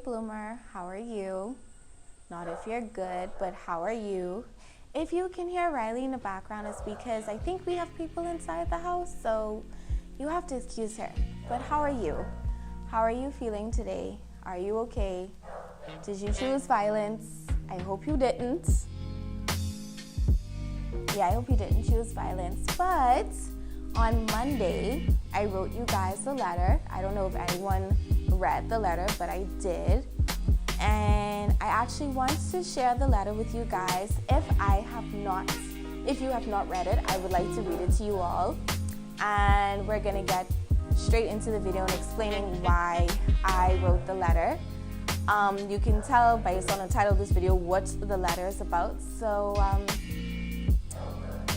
Bloomer, how are you? Not if you're good, but how are you? If you can hear Riley in the background, it's because I think we have people inside the house, so you have to excuse her. But how are you? How are you feeling today? Are you okay? Did you choose violence? I hope you didn't. Yeah, I hope you didn't choose violence. But on Monday, I wrote you guys a letter. I don't know if anyone read the letter, but I did. And I actually want to share the letter with you guys. If you have not read it, I would like to read it to you all. And we're gonna get straight into the video and explaining why I wrote the letter. You can tell based on the title of this video what the letter is about. So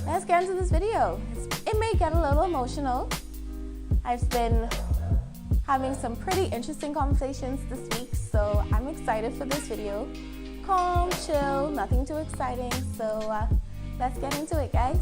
let's get into this video. It may get a little emotional. I've been having some pretty interesting conversations this week, so I'm excited for this video. Calm, chill, nothing too exciting. So let's get into it, guys.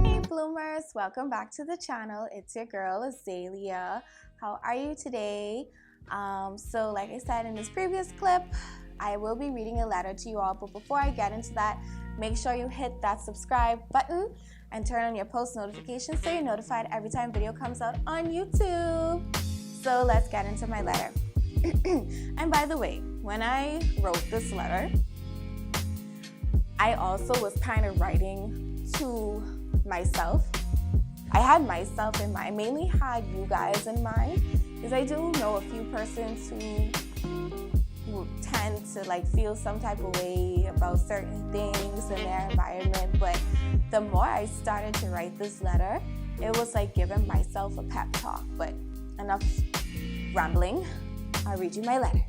Hey Bloomers, welcome back to the channel. It's your girl Azalea. How are you today? So like I said in this previous clip, I will be reading a letter to you all, but before I get into that, make sure you hit that subscribe button and turn on your post notifications so you're notified every time video comes out on YouTube. So let's get into my letter. And by the way, when I wrote this letter, I also was kind of writing to myself. I had myself in mind, mainly had you guys in mind, because I do know a few persons who tend to feel some type of way about certain things in their environment. But the more I started to write this letter, it was like giving myself a pep talk. But enough rambling, I'll read you my letter.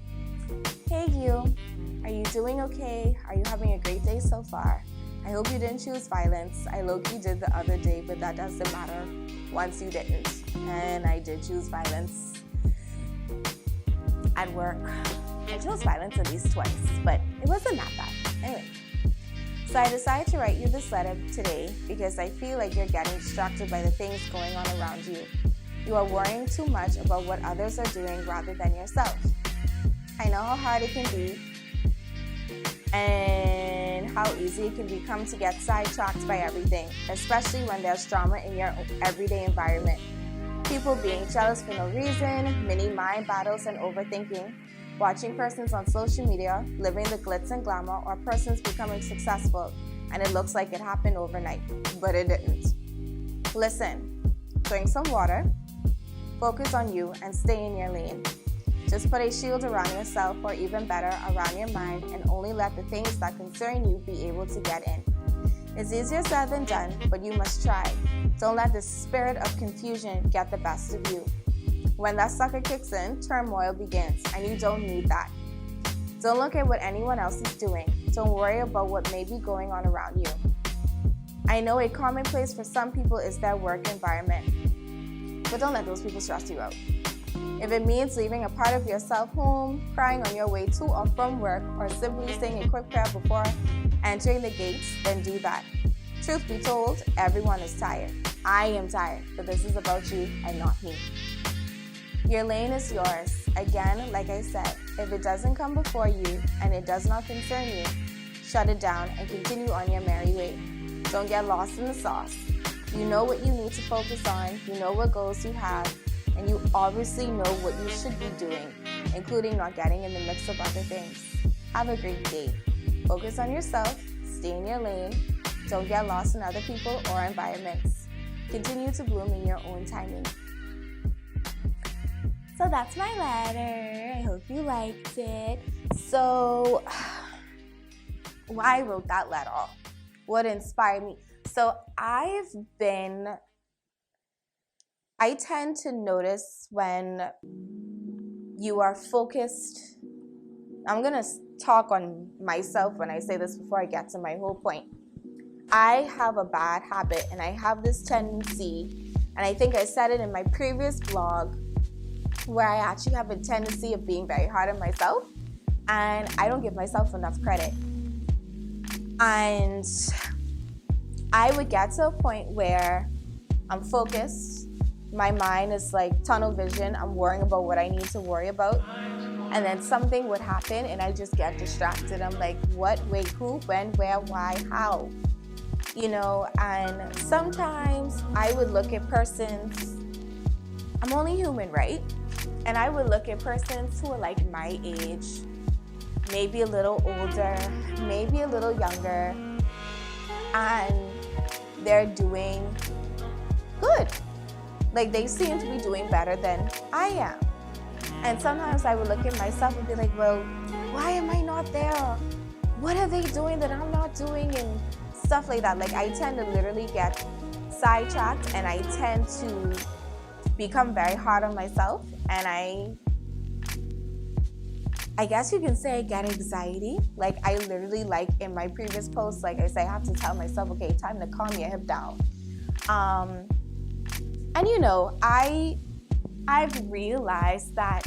Hey you, are you doing okay? Are you having a great day so far? I hope you didn't choose violence. I low-key did the other day, but that doesn't matter once you didn't. And I did choose violence at work. I chose violence at least twice, but it wasn't that bad. Anyway, so I decided to write you this letter today because I feel like you're getting distracted by the things going on around you. You are worrying too much about what others are doing rather than yourself. I know how hard it can be and how easy it can become to get sidetracked by everything, especially when there's drama in your everyday environment. People being jealous for no reason, mini mind battles and overthinking, watching persons on social media living the glitz and glamour, or persons becoming successful and it looks like it happened overnight, but it didn't. Listen, drink some water, focus on you and stay in your lane. Just put a shield around yourself, or even better, around your mind, and only let the things that concern you be able to get in. It's easier said than done, but you must try. Don't let the spirit of confusion get the best of you. When that sucker kicks in, turmoil begins, and you don't need that. Don't look at what anyone else is doing. Don't worry about what may be going on around you. I know a commonplace for some people is their work environment, but don't let those people stress you out. If it means leaving a part of yourself home, crying on your way to or from work, or simply saying a quick prayer before entering the gates, then do that. Truth be told, everyone is tired. I am tired, but this is about you and not me. Your lane is yours. Again, like I said, if it doesn't come before you and it does not concern you, shut it down and continue on your merry way. Don't get lost in the sauce. You know what you need to focus on, you know what goals you have, and you obviously know what you should be doing, including not getting in the mix of other things. Have a great day. Focus on yourself, stay in your lane, don't get lost in other people or environments. Continue to bloom in your own timing. So that's my letter. I hope you liked it. So why I wrote that letter? What inspired me? So I tend to notice when you are focused. I'm gonna talk on myself when I say this before I get to my whole point. I have a bad habit and I have this tendency, and I think I said it in my previous blog, where I actually have a tendency of being very hard on myself and I don't give myself enough credit. And I would get to a point where I'm focused. My mind is like tunnel vision. I'm worrying about what I need to worry about. And then something would happen and I just get distracted. I'm like, what, wait, who, when, where, why, how? You know, and sometimes I would look at persons, I'm only human, right? And I would look at persons who are like my age, maybe a little older, maybe a little younger, and they're doing good. Like they seem to be doing better than I am. And sometimes I would look at myself and be like, well, why am I not there? What are they doing that I'm not doing? And stuff like that. Like I tend to literally get sidetracked and I tend to become very hard on myself. And I guess you can say I get anxiety. Like I literally, like in my previous post, like I say, I have to tell myself, okay, time to calm your hip down. And you know, I've realized that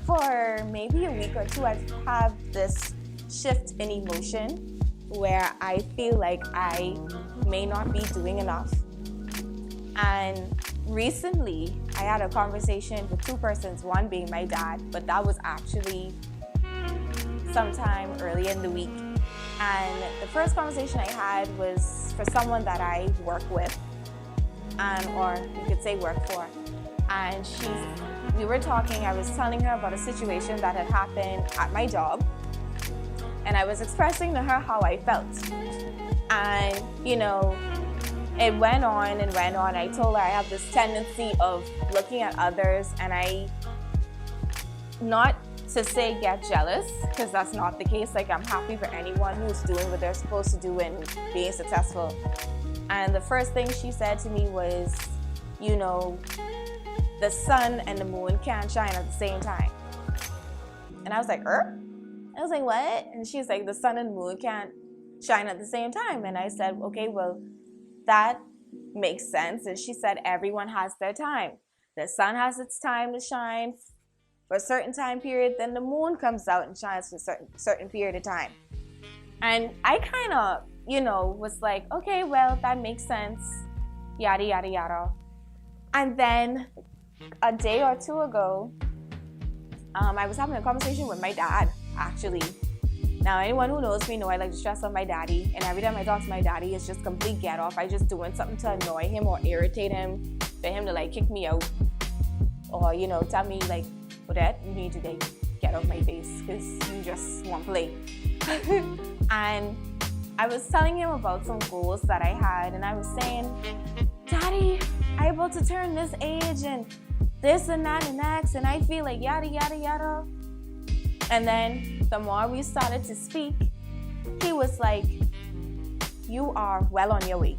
for maybe a week or two, I've had this shift in emotion where I feel like I may not be doing enough. And recently, I had a conversation with two persons, one being my dad, but that was actually sometime early in the week. And the first conversation I had was for someone that I work with, or you could say work for. And we were talking, I was telling her about a situation that had happened at my job. And I was expressing to her how I felt. And, you know, it went on and went on. I told her I have this tendency of looking at others and not to say get jealous, because that's not the case. Like I'm happy for anyone who's doing what they're supposed to do and being successful. And the first thing she said to me was, you know, the sun and the moon can't shine at the same time. And I was like, I was like, what? And she's like, the sun and the moon can't shine at the same time. And I said, okay, well, that makes sense. And she said, everyone has their time. The sun has its time to shine for a certain time period, then the moon comes out and shines for a certain period of time. And I kind of, you know, was like, okay, well, that makes sense, yada, yada, yada. And then a day or two ago, I was having a conversation with my dad, actually. Now, anyone who knows me know I like to stress on my daddy, and every time I talk to my daddy, it's just complete get off. I just doing something to annoy him or irritate him, for him to like kick me out, or, you know, tell me like, Odette, you need to like get off my face because you just want to play. And I was telling him about some goals that I had, and I was saying, Daddy, I'm about to turn this age and this and that and next, and I feel like yada, yada, yada. And then the more we started to speak, he was like, you are well on your way.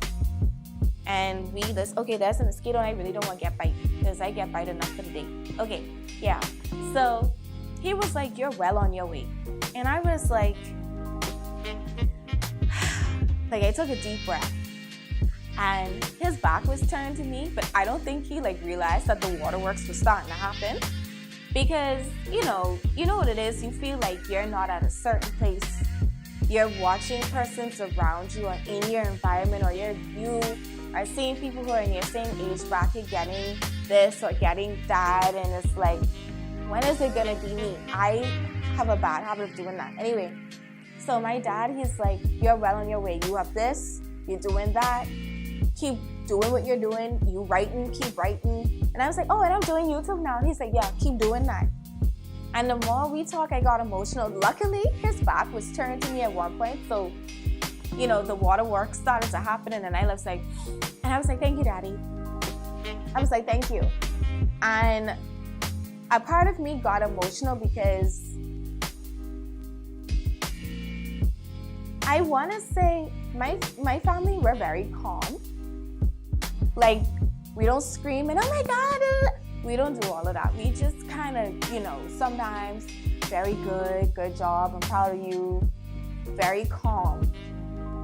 And there's a mosquito and I really don't want to get bite because I get bite enough for the day. Okay, yeah. So he was like, you're well on your way. And I was like I took a deep breath. And his back was turned to me, but I don't think he like realized that the waterworks was starting to happen. Because, you know what it is, you feel like you're not at a certain place. You're watching persons around you or in your environment, or you are seeing people who are in your same age bracket getting this or getting that, and it's like, when is it gonna be me? I have a bad habit of doing that. Anyway, so my dad, he's like, you're well on your way. You have this, you're doing that. Keep doing what you're doing. You writing, keep writing. And I was like, oh, and I'm doing YouTube now. And he's like, yeah, keep doing that. And the more we talk, I got emotional. Luckily, his back was turned to me at one point. So, you know, the waterworks started to happen. And then I was like, thank you, Daddy. I was like, thank you. And a part of me got emotional because I want to say my family, we're very calm. Like, we don't scream and, oh my God, we don't do all of that. We just kind of, you know, sometimes very good job, I'm proud of you, very calm.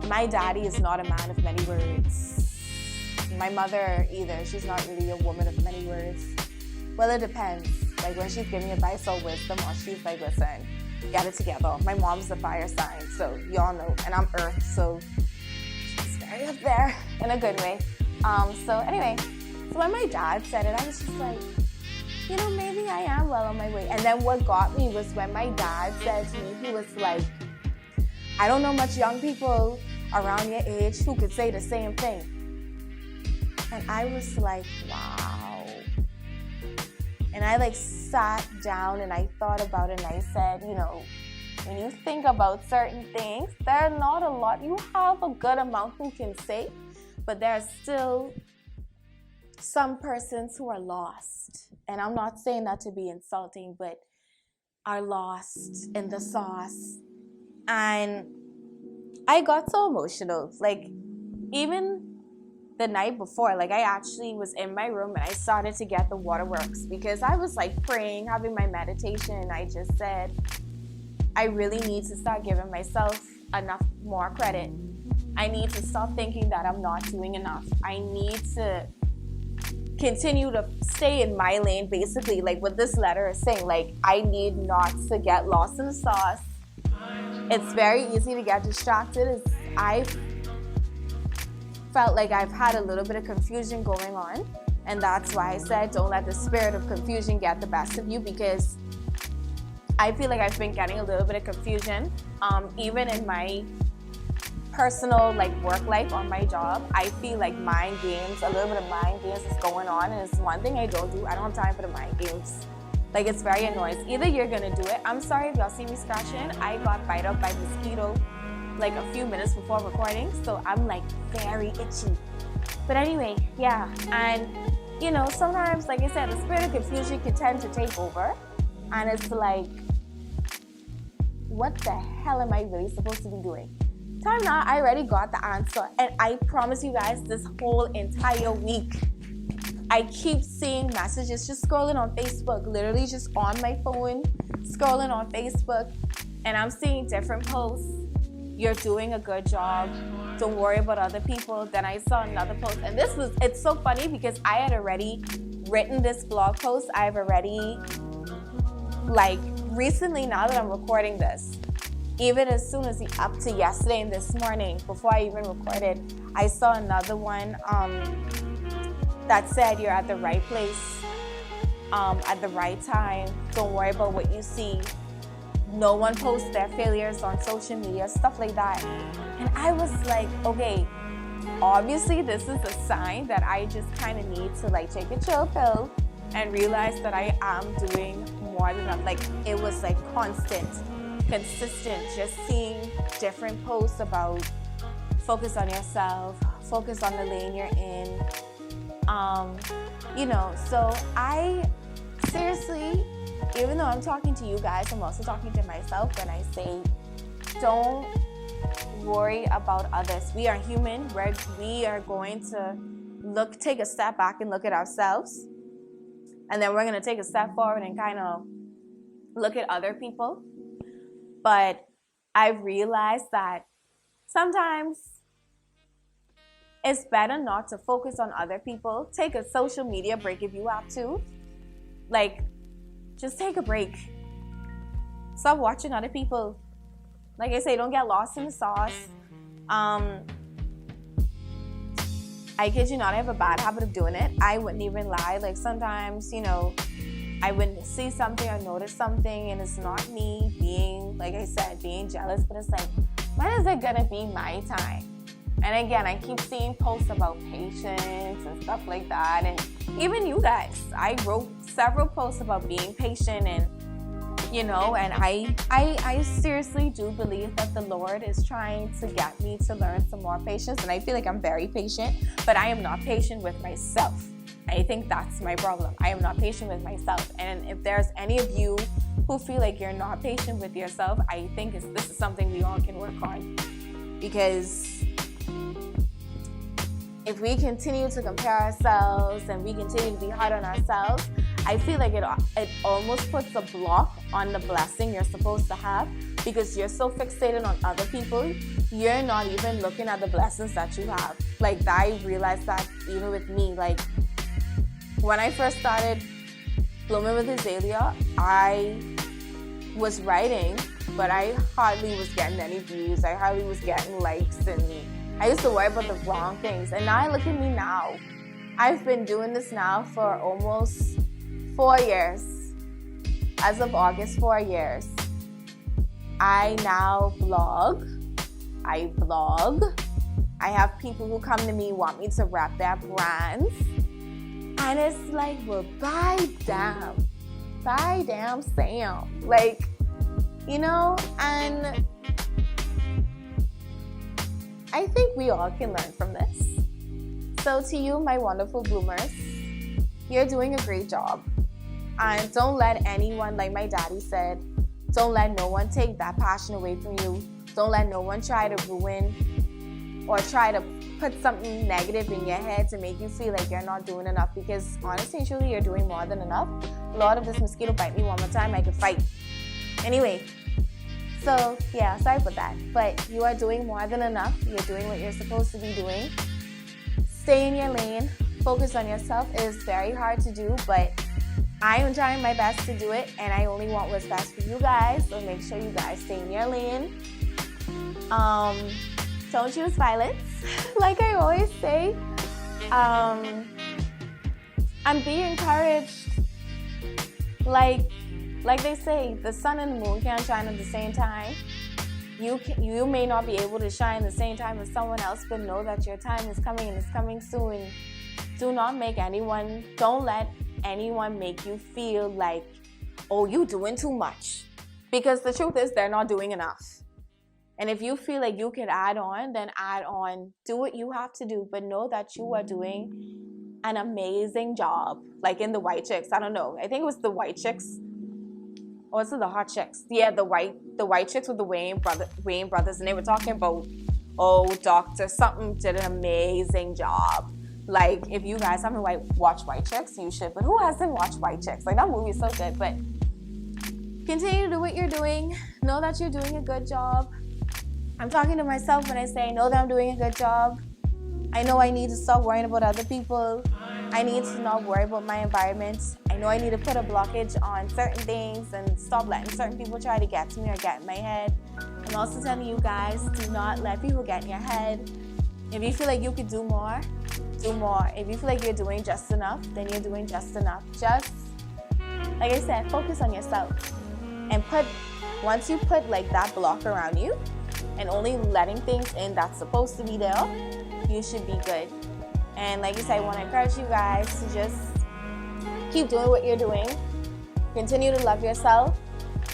My daddy is not a man of many words. My mother either, she's not really a woman of many words. Well, it depends. Like when she's giving advice or wisdom, or she's like, listen, get it together. My mom's a fire sign, so y'all know, and I'm earth, so it's very up there in a good way. So anyway, so when my dad said it, I was just like, you know, maybe I am well on my way. And then what got me was when my dad said to me, he was like, I don't know much young people around your age who could say the same thing. And I was like, wow. And I like sat down and I thought about it and I said, you know, when you think about certain things, there are not a lot. You have a good amount who can say, but there are still some persons who are lost. And I'm not saying that to be insulting, but are lost in the sauce. And I got so emotional. Like, even the night before, like, I actually was in my room and I started to get the waterworks because I was like praying, having my meditation, and I just said, I really need to start giving myself enough more credit. I need to stop thinking that I'm not doing enough. I need to continue to stay in my lane, basically, like what this letter is saying. Like, I need not to get lost in the sauce. It's very easy to get distracted. I felt like I've had a little bit of confusion going on, and that's why I said don't let the spirit of confusion get the best of you, because I feel like I've been getting a little bit of confusion, even in my personal, like, work life on my job. I feel like mind games, a little bit of mind games is going on, and it's one thing I don't do. I don't have time for the mind games. Like, it's very annoying. Either you're gonna do it. I'm sorry if y'all see me scratching. I got bite up by mosquito like a few minutes before recording, so I'm like very itchy. But anyway, yeah, and you know, sometimes, like I said, the spirit of confusion can tend to take over, and it's like, what the hell am I really supposed to be doing? Time now, I already got the answer, and I promise you guys, this whole entire week, I keep seeing messages, just scrolling on Facebook, literally just on my phone, scrolling on Facebook, and I'm seeing different posts. You're doing a good job. Don't worry about other people. Then I saw another post, and it's so funny because I had already written this blog post. I've already, like, recently, now that I'm recording this, even as soon as up to yesterday and this morning, before I even recorded, I saw another one that said you're at the right place, at the right time. Don't worry about what you see. No one posts their failures on social media, stuff like that. And I was like, okay, obviously this is a sign that I just kind of need to, like, take a chill pill and realize that I am doing more than enough. Like, it was like constant, consistent, just seeing different posts about focus on yourself, focus on the lane you're in. You know, so I seriously, even though I'm talking to you guys, I'm also talking to myself when I say, don't worry about others. We are human. We are going to take a step back and look at ourselves. And then we're going to take a step forward and kind of look at other people. But I realized that sometimes it's better not to focus on other people. Take a social media break if you have to. Like, just take a break. Stop watching other people. Like I say, don't get lost in the sauce. I kid you not, I have a bad habit of doing it. I wouldn't even lie. Like, sometimes, you know, I would see something or notice something, and it's not me being, like I said, being jealous, but it's like, when is it gonna be my time? And again, I keep seeing posts about patience and stuff like that. And even you guys, I wrote several posts about being patient, and, you know, and I seriously do believe that the Lord is trying to get me to learn some more patience. And I feel like I'm very patient, but I am not patient with myself. I think that's my problem. I am not patient with myself. And if there's any of you who feel like you're not patient with yourself, I think this is something we all can work on. Because if we continue to compare ourselves and we continue to be hard on ourselves, I feel like it almost puts a block on the blessing you're supposed to have, because you're so fixated on other people, you're not even looking at the blessings that you have. Like, I realized that even with me. Like, when I first started Bloomingwithazalea, I was writing, but I hardly was getting any views. I hardly was getting likes, and I used to worry about the wrong things. And now look at me now. I've been doing this now for almost 4 years. As of August, 4 years. I now blog. I vlog. I have people who come to me want me to rep their brands. And it's like, well, bye damn Sam. Like, you know, and I think we all can learn from this. So to you, my wonderful bloomers, you're doing a great job. And don't let anyone, like my daddy said, don't let no one take that passion away from you. Don't let no one try to ruin or try to put something negative in your head to make you feel like you're not doing enough, because honestly and truly, you're doing more than enough. Lord, if this mosquito bite me one more time, I could fight. Anyway, so yeah, sorry about that. But you are doing more than enough. You're doing what you're supposed to be doing. Stay in your lane. Focus on yourself. It is very hard to do, but I am trying my best to do it, and I only want what's best for you guys. So make sure you guys stay in your lane. Don't choose violence, like I always say. And be encouraged. Like they say, the sun and the moon can't shine at the same time. You may not be able to shine the same time as someone else, but know that your time is coming, and it's coming soon. Don't let anyone make you feel like, oh, you doing too much. Because the truth is, they're not doing enough. And if you feel like you can add on, then add on. Do what you have to do, but know that you are doing an amazing job. Like in the White Chicks, I don't know. I think it was the White Chicks. Or was it the Hot Chicks? Yeah, the White Chicks with the Wayne brothers, and they were talking about, Dr. something did an amazing job. Like, if you guys haven't watched White Chicks, you should. But who hasn't watched White Chicks? Like, that movie is so good. But continue to do what you're doing. Know that you're doing a good job. I'm talking to myself when I say, know that I'm doing a good job. I know I need to stop worrying about other people. I need to not worry about my environment. I know I need to put a blockage on certain things and stop letting certain people try to get to me or get in my head. I'm also telling you guys, do not let people get in your head. If you feel like you could do more, do more. If you feel like you're doing just enough, then you're doing just enough. Just, like I said, focus on yourself. And once you put like that block around you and only letting things in that's supposed to be there, you should be good. And like I said, I want to encourage you guys to just keep doing what you're doing. Continue to love yourself.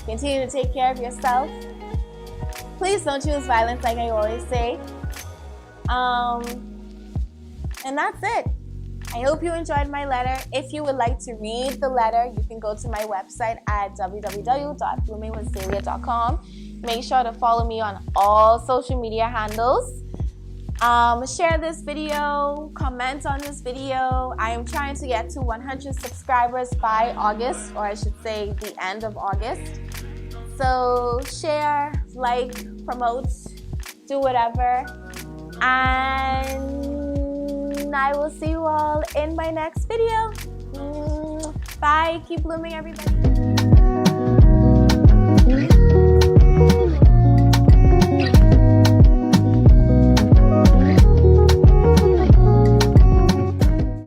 Continue to take care of yourself. Please don't choose violence, like I always say. And that's it. I hope you enjoyed my letter. If you would like to read the letter, you can go to my website at www.bloomingwithazalea.com. Make sure to follow me on all social media handles. Share this video, comment on this video. I am trying to get to 100 subscribers by August, or I should say the end of August. So share, like, promote, do whatever. And I will see you all in my next video. Bye. Keep blooming, everybody.